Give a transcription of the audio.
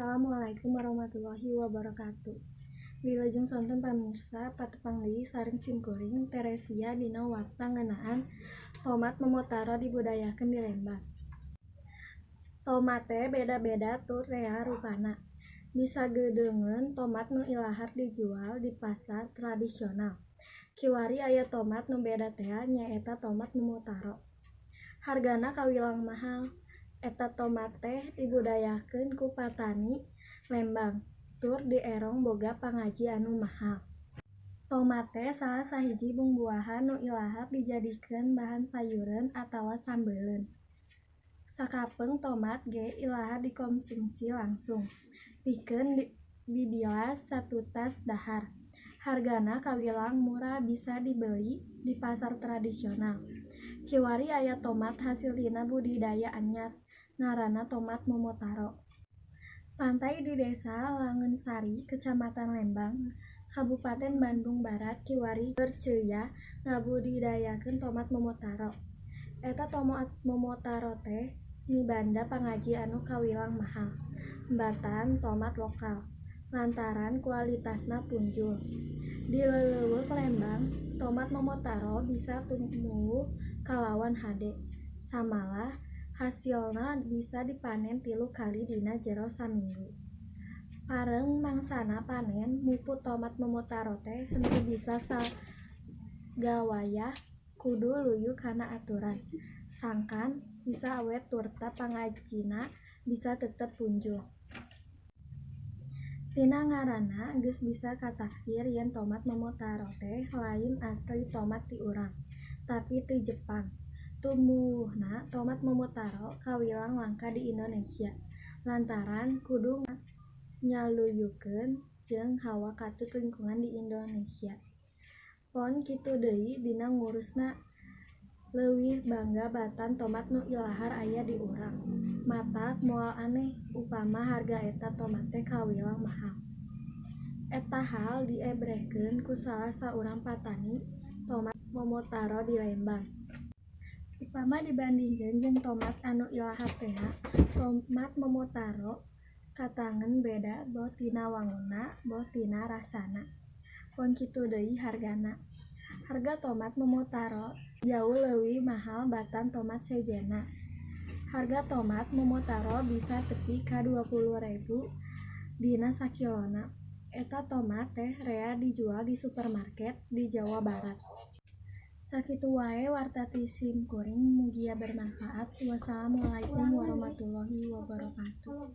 Assalamualaikum warahmatullahi wabarakatuh. Wilujeng sonten pamirsa patepang deui sareng simkuring Teresia dina warta ngeunaan tomat momotaro dibudayakeun di Lembang. Tomat teh beda-beda tur rea rupana. Disagedeungeun tomat nu ilahar dijual di pasar tradisional. Kiwari aya tomat nu beda teh nyaeta tomat momotaro. Hargana kawilang mahal. Eta tomat teh dibudayakeun ku patani Lembang tur dierong boga pangaji anu mahal. Tomat teh salah sahiji bumbuahan nu ilahar dijadikeun bahan sayureun atawa sambeleun. Sakapeung tomat ge ilahar dikonsumsi langsung, pikeun dibilas satu tas dahar. Hargana kawilang murah bisa dibeli di pasar tradisional. Kiwari aya tomat hasil tina budidaya anyar, ngaranna tomat momotaro. Pantai di Desa Langeensari, Kecamatan Lembang, Kabupaten Bandung Barat kiwari perceuya ngabudidayakeun tomat momotaro. Eta tomat momotaro teh mibanda pangaji anu kawilang mahal. Embatan tomat lokal, lantaran kualitasna punjul. Di leuleuk Lembang, tomat momotaro bisa tumbuh kalawan hade. Samalah hasilna bisa dipanen 3 kali dina jero saminggu. Pareung mangsana panen muput tomat momotaro teh henteu bisa sagawayah kudu luyu kana aturan. Sangkan bisa awet turta pangajina bisa tetep punjul. Tina ngaranna geus bisa kataksir yen tomat momotaro teh lain asli tomat ti urang, tapi ti Jepang. Tumuwuhna tomat momotaro kawilang langka di Indonesia, lantaran kudu nyaluyukeun jeung hawa katut lingkungan di Indonesia. Pon kitu deui dina ngurusna leuwih bangga batan tomat nu ilahar aya di urang. Matak moal aneh upama harga eta tomat teh kawilang mahal. Eta hal diebrehkeun ku salah saurang patani tomat momotaro di Lembang. Upama dibandingkeun jeung tomat anu ilahar teh, tomat momotaro katangen beda boh tina wangunna boh tina rasana. Pon kitu deui hargana. Harga tomat momotaro jauh leuwih mahal batan tomat sejenna. Harga tomat momotaro bisa tepi ka 20.000 dina sakilona. Eta tomat teh rea dijual di supermarket di Jawa Barat. Sakitu wae warta ti simkuring mugia bermanfaat. Wassalamualaikum warahmatullahi wabarakatuh.